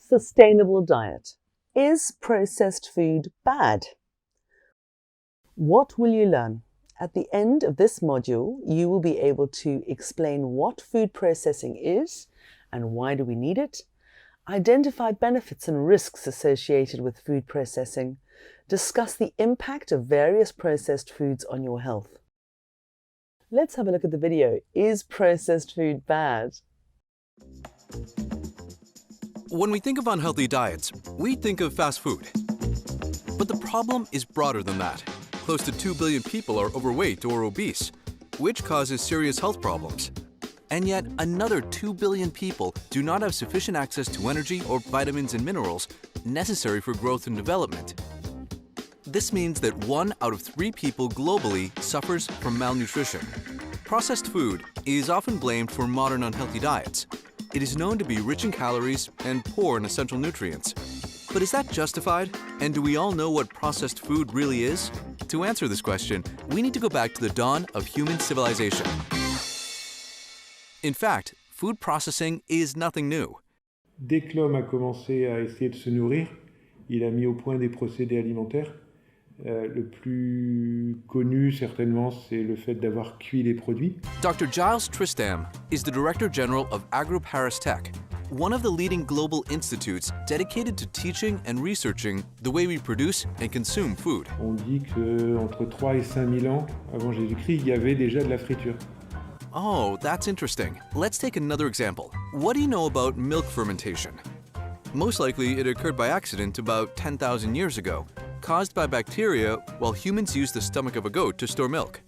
Sustainable diet. Is processed food bad? What will you learn? At the end of this module, you will be able to explain what food processing is and why do we need it, identify benefits and risks associated with food processing, discuss the impact of various processed foods on your health. Let's have a look at the video. Is processed food bad? When we think of unhealthy diets, we think of fast food. But the problem is broader than that. Close to 2 billion people are overweight or obese, which causes serious health problems. And yet, another 2 billion people do not have sufficient access to energy or vitamins and minerals necessary for growth and development. This means that 1 out of 3 people globally suffers from malnutrition. Processed food is often blamed for modern unhealthy diets. It is known to be rich in calories and poor in essential nutrients. But is that justified? And do we all know what processed food really is? To answer this question, we need to go back to the dawn of human civilization. In fact, food processing is nothing new. Dès que l'homme a commencé à essayer de se nourrir, il a mis au point des procédés alimentaires. Le plus connu, certainement, c'est le fait d'avoir cuit les produits. Dr. Giles Tristram is the Director General of AgriParis Tech, one of the leading global institutes dedicated to teaching and researching the way we produce and consume food. On dit qu'entre 3 et 5 000 ans avant Jésus-Christ, il y avait déjà de la friture. Oh, that's interesting. Let's take another example. What do you know about milk fermentation? Most likely it occurred by accident about 10,000 years ago, caused by bacteria while humans used the stomach of a goat to store milk.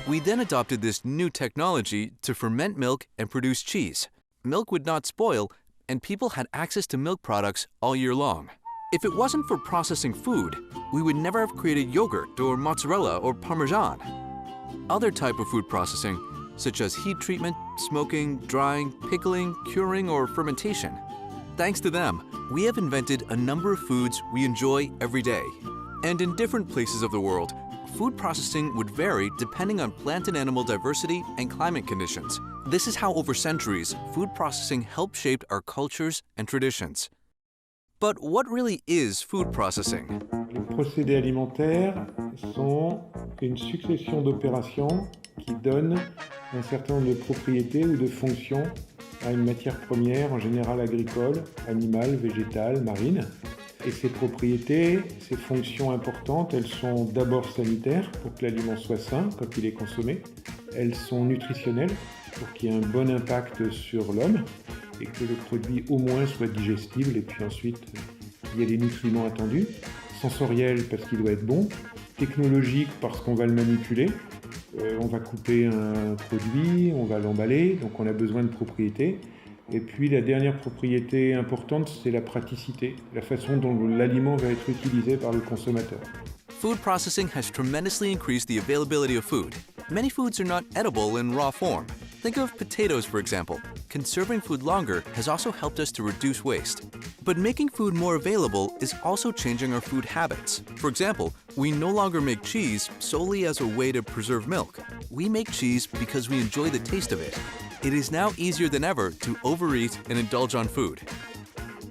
We then adopted this new technology to ferment milk and produce cheese. Milk would not spoil, and people had access to milk products all year long. If it wasn't for processing food, we would never have created yogurt or mozzarella or parmesan. Other type of food processing, such as heat treatment, smoking, drying, pickling, curing, or fermentation. Thanks to them, we have invented a number of foods we enjoy every day. And in different places of the world, food processing would vary depending on plant and animal diversity and climate conditions. This is how over centuries, food processing helped shape our cultures and traditions. But what really is food processing? Les procédés alimentaires sont une succession d'opérations qui donnent un certain nombre de propriétés ou de fonctions à une matière première, en général agricole, animale, végétale, marine. Et ces propriétés, ces fonctions importantes, elles sont d'abord sanitaires, pour que l'aliment soit sain quand il est consommé. Elles sont nutritionnelles, pour qu'il y ait un bon impact sur l'homme, et que le produit au moins soit digestible, et puis ensuite, il y a les nutriments attendus. Sensoriel, parce qu'il doit être bon. Technologique, parce qu'on va le manipuler. On va couper un produit, on va l'emballer, donc on a besoin de propriétés. Et puis la dernière propriété importante, c'est la praticité, la façon dont l'aliment va être utilisé par le consommateur. Food processing has tremendously increased the availability of food. Many foods are not edible in raw form. Think of potatoes, for example. Conserving food longer has also helped us to reduce waste. But making food more available is also changing our food habits. For example, we no longer make cheese solely as a way to preserve milk. We make cheese because we enjoy the taste of it. It is now easier than ever to overeat and indulge on food.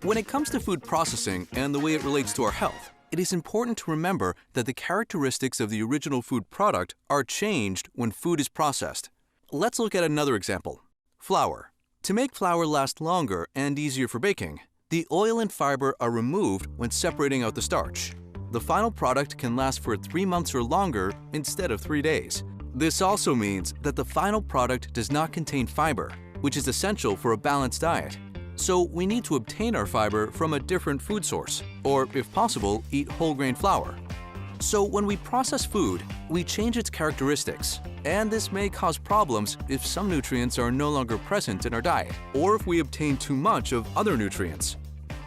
When it comes to food processing and the way it relates to our health, it is important to remember that the characteristics of the original food product are changed when food is processed. Let's look at another example. Flour. To make flour last longer and easier for baking, the oil and fiber are removed when separating out the starch. The final product can last for 3 months or longer instead of 3 days. This also means that the final product does not contain fiber, which is essential for a balanced diet. So we need to obtain our fiber from a different food source, or if possible, eat whole grain flour. So when we process food, we change its characteristics, and this may cause problems if some nutrients are no longer present in our diet, or if we obtain too much of other nutrients.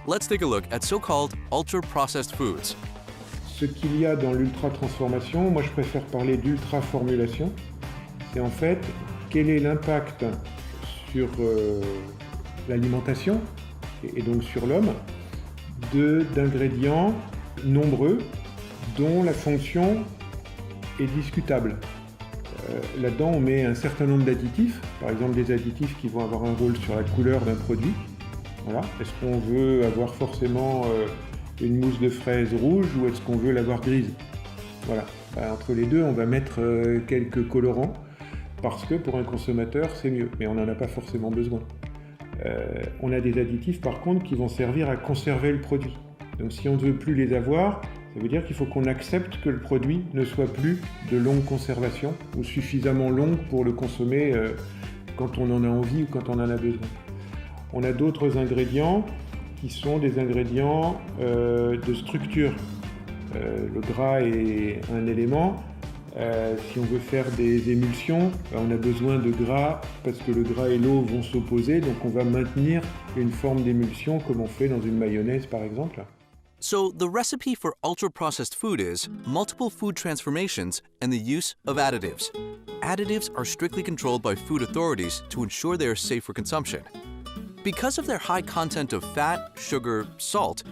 Let's take a look at so-called ultra-processed foods. Ce qu'il y a dans l'ultra-transformation, moi je préfère parler d'ultra-formulation. C'est en fait quel est l'impact sur l'alimentation et donc sur l'homme d'ingrédients nombreux dont la fonction est discutable. Là-dedans, on met un certain nombre d'additifs, par exemple des additifs qui vont avoir un rôle sur la couleur d'un produit, Voilà. Est-ce qu'on veut avoir forcément une mousse de fraise rouge ou est-ce qu'on veut l'avoir grise? Voilà. Entre les deux, on va mettre quelques colorants parce que pour un consommateur, c'est mieux, mais on n'en a pas forcément besoin. On a des additifs par contre qui vont servir à conserver le produit. Donc si on ne veut plus les avoir, ça veut dire qu'il faut qu'on accepte que le produit ne soit plus de longue conservation ou suffisamment longue pour le consommer quand on en a envie ou quand on en a besoin. On a d'autres ingrédients qui sont des ingrédients de structure. Le gras est un élément. Si on veut faire des émulsions, on a besoin de gras parce que le gras et l'eau vont s'opposer, donc on va maintenir une forme d'émulsion comme on fait dans une mayonnaise par exemple. So, the recipe for ultra-processed food is multiple food transformations and the use of additives. Additives are strictly controlled by food authorities to ensure they are safe for consumption. Because of their high content of fat, sugar, salt,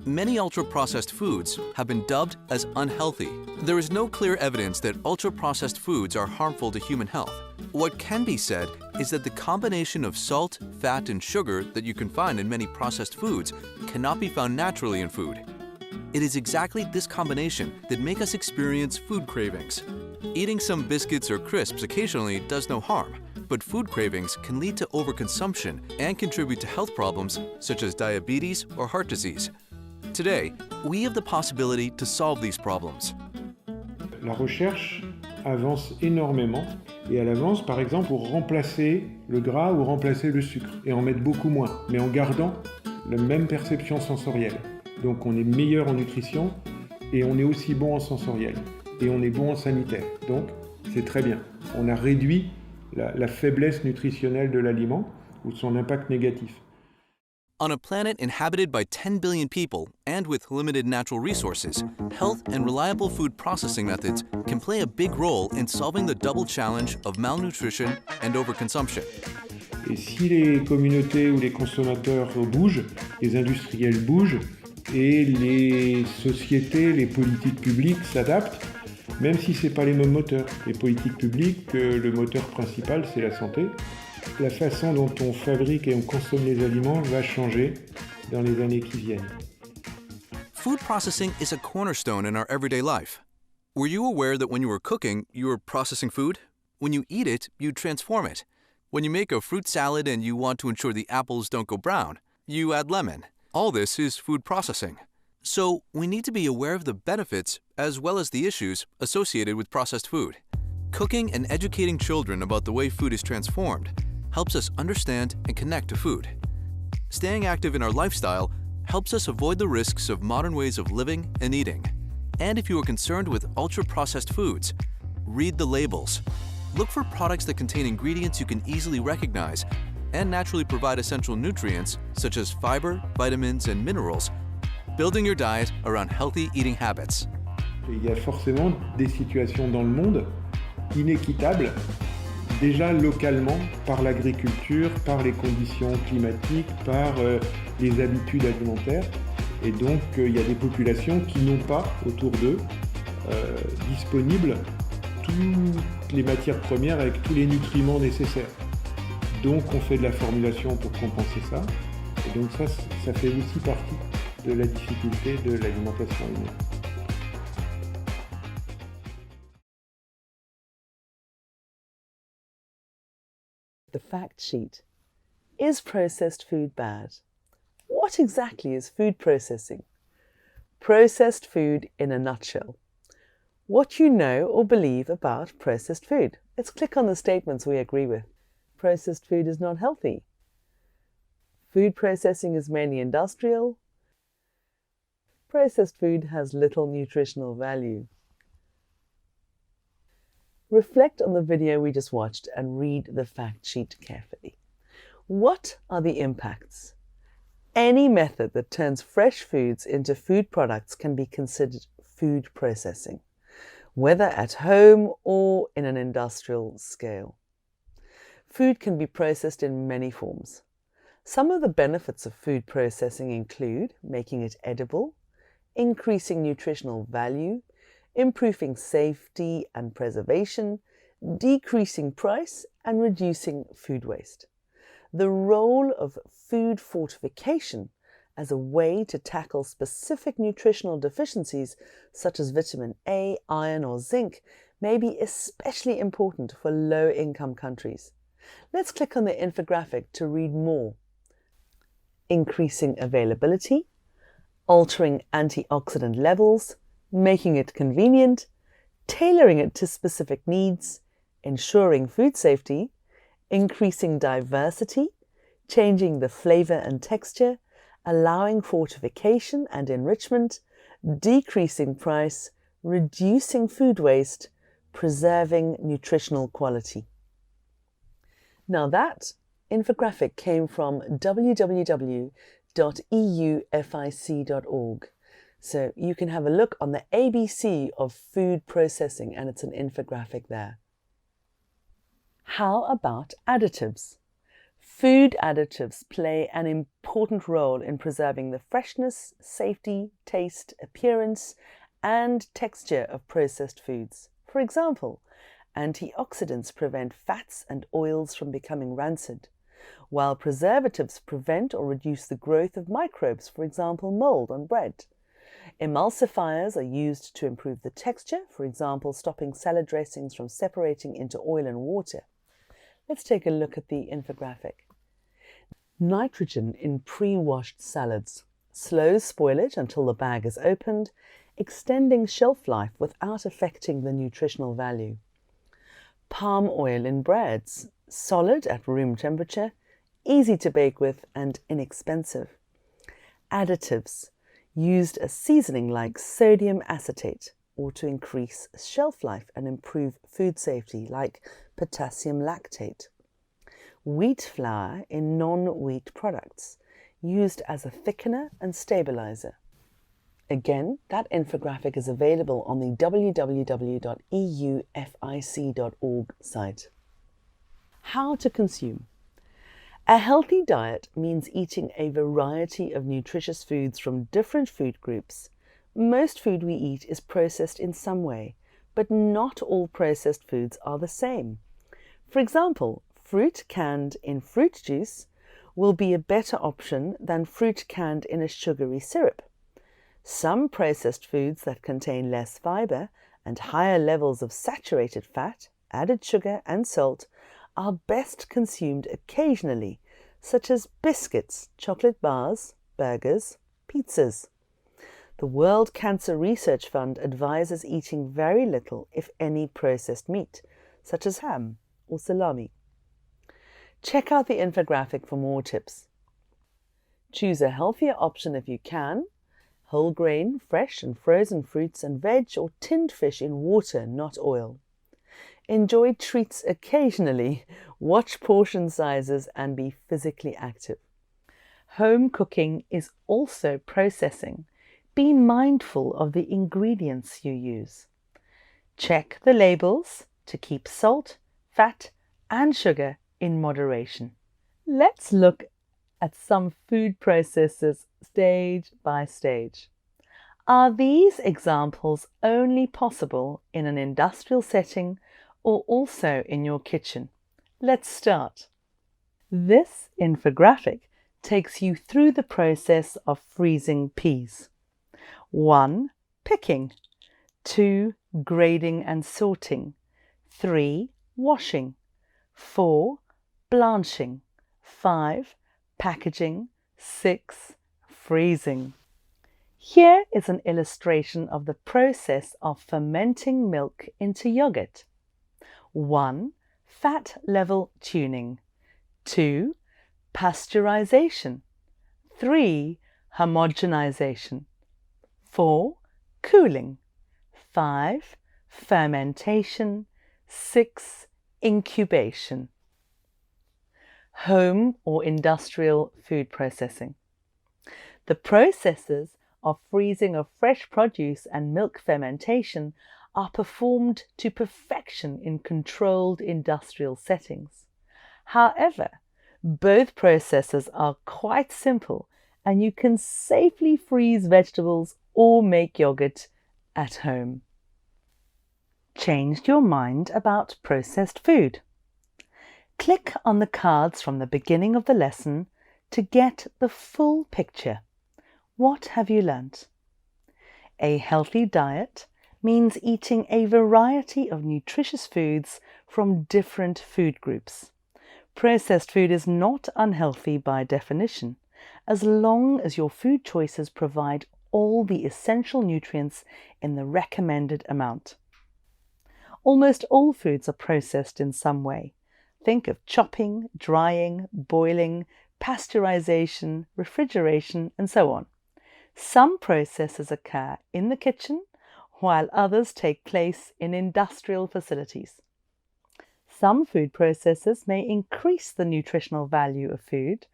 many ultra-processed foods have been dubbed as unhealthy. There is no clear evidence that ultra-processed foods are harmful to human health. What can be said is that the combination of salt, fat, and sugar that you can find in many processed foods cannot be found naturally in food. It is exactly this combination that make us experience food cravings. Eating some biscuits or crisps occasionally does no harm, but food cravings can lead to overconsumption and contribute to health problems such as diabetes or heart disease. Today, we have the possibility to solve these problems. La recherche avance énormément et elle avance par exemple pour remplacer le gras ou remplacer le sucre et en mettre beaucoup moins, mais en gardant la même perception sensorielle. Donc on est meilleur en nutrition et on est aussi bon en sensoriel et on est bon en sanitaire. Donc c'est très bien. On a réduit la faiblesse nutritionnelle de l'aliment ou son impact négatif. On a planet inhabited by 10 billion people and with limited natural resources, health and reliable food processing methods can play a big role in solving the double challenge of malnutrition and overconsumption. Et si les communautés ou les consommateurs bougent, les industriels bougent et les sociétés, les politiques publiques s'adaptent, même si ce n'est pas les mêmes moteurs. Les politiques publiques, le moteur principal, c'est la santé. La façon dont on fabrique et on consomme les aliments va changer dans les années qui viennent. Food processing is a cornerstone in our everyday life. Were you aware that when you were cooking, you were processing food? When you eat it, you transform it. When you make a fruit salad and you want to ensure the apples don't go brown, you add lemon. All this is food processing. So, we need to be aware of the benefits as well as the issues associated with processed food. Cooking and educating children about the way food is transformed helps us understand and connect to food. Staying active in our lifestyle helps us avoid the risks of modern ways of living and eating. And if you are concerned with ultra-processed foods, read the labels. Look for products that contain ingredients you can easily recognize and naturally provide essential nutrients such as fiber, vitamins, and minerals, building your diet around healthy eating habits. Il y a forcément des situations dans le monde inéquitables, déjà localement par l'agriculture, par les conditions climatiques, par les habitudes alimentaires. Et donc il y a des populations qui n'ont pas autour d'eux disponibles toutes les matières premières avec tous les nutriments nécessaires. Donc on fait de la formulation pour compenser ça. Et donc ça fait aussi partie de la difficulté de l'alimentation humaine. The fact sheet. Is processed food bad? What exactly is food processing? Processed food in a nutshell. What you know or believe about processed food. Let's click on the statements we agree with. Processed food is not healthy. Food processing is mainly industrial. Processed food has little nutritional value. Reflect on the video we just watched and read the fact sheet carefully. What are the impacts? Any method that turns fresh foods into food products can be considered food processing, whether at home or in an industrial scale. Food can be processed in many forms. Some of the benefits of food processing include making it edible, increasing nutritional value, improving safety and preservation, decreasing price, and reducing food waste. the role of food fortification as a way to tackle specific nutritional deficiencies such as vitamin A, iron or zinc may be especially important for low-income countries. Let's click on the infographic to read more. Increasing availability, altering antioxidant levels, making it convenient, tailoring it to specific needs, ensuring food safety, increasing diversity, changing the flavor and texture, allowing fortification and enrichment, decreasing price, reducing food waste, preserving nutritional quality. Now that infographic came from www.eufic.org. So you can have a look on the ABC of food processing, and it's an infographic there. How about additives? Food additives play an important role in preserving the freshness, safety, taste, appearance, and texture of processed foods. For example, antioxidants prevent fats and oils from becoming rancid, while preservatives prevent or reduce the growth of microbes, for example, mold on bread. Emulsifiers are used to improve the texture, for example, stopping salad dressings from separating into oil and water. Let's take a look at the infographic. Nitrogen in pre-washed salads slows spoilage until the bag is opened, extending shelf life without affecting the nutritional value. Palm oil in breads, solid at room temperature, easy to bake with and inexpensive. Additives used as seasoning like sodium acetate, or to increase shelf life and improve food safety like potassium lactate. Wheat flour in non-wheat products, used as a thickener and stabilizer. Again, that infographic is available on the www.eufic.org site. How to consume. A healthy diet means eating a variety of nutritious foods from different food groups. Most food we eat is processed in some way, but not all processed foods are the same. For example, fruit canned in fruit juice will be a better option than fruit canned in a sugary syrup. Some processed foods that contain less fiber and higher levels of saturated fat, added sugar and salt are best consumed occasionally, such as biscuits, chocolate bars, burgers, pizzas. The World Cancer Research Fund advises eating very little, if any, processed meat, such as ham or salami. Check out the infographic for more tips. Choose a healthier option if you can. Whole grain, fresh and frozen fruits and veg, or tinned fish in water, not oil. Enjoy treats occasionally, watch portion sizes and be physically active. Home cooking is also processing. Be mindful of the ingredients you use. Check the labels to keep salt, fat and sugar in moderation. Let's look at some food processes stage by stage. Are these examples only possible in an industrial setting or also in your kitchen? Let's start. This infographic takes you through the process of freezing peas. 1. Picking. 2. Grading and sorting. 3. Washing. 4. Blanching. 5. Packaging. 6. Freezing. Here is an illustration of the process of fermenting milk into yogurt. 1. Fat level tuning. 2. Pasteurization. 3. Homogenization. 4. Cooling. 5. Fermentation. 6. Incubation. Home or industrial food processing. The processes of freezing of fresh produce and milk fermentation are performed to perfection in controlled industrial settings. However, both processes are quite simple and you can safely freeze vegetables or make yogurt at home. Changed your mind about processed food? Click on the cards from the beginning of the lesson to get the full picture. What have you learnt? A healthy diet means eating a variety of nutritious foods from different food groups. Processed food is not unhealthy by definition, as long as your food choices provide all the essential nutrients in the recommended amount. Almost all foods are processed in some way. Think of chopping, drying, boiling, pasteurization, refrigeration, and so on. Some processes occur in the kitchen, while others take place in industrial facilities. Some food processes may increase the nutritional value of food,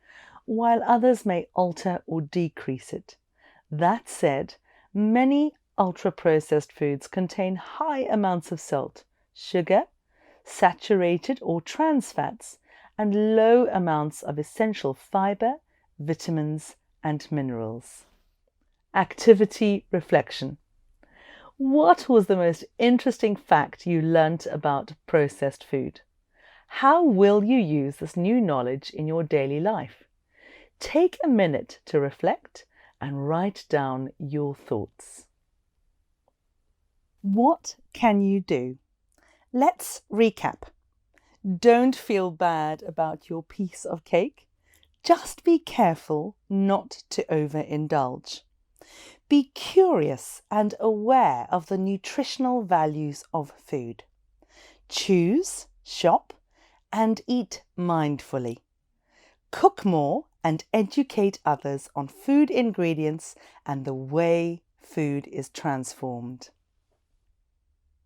while others may alter or decrease it. That said, many ultra-processed foods contain high amounts of salt, sugar, saturated or trans fats, and low amounts of essential fiber, vitamins, and minerals. Activity reflection. What was the most interesting fact you learnt about processed food? How will you use this new knowledge in your daily life? Take a minute to reflect and write down your thoughts. What can you do? Let's recap. Don't feel bad about your piece of cake. Just be careful not to overindulge. Be curious and aware of the nutritional values of food. Choose, shop, and eat mindfully. Cook more and educate others on food ingredients and the way food is transformed.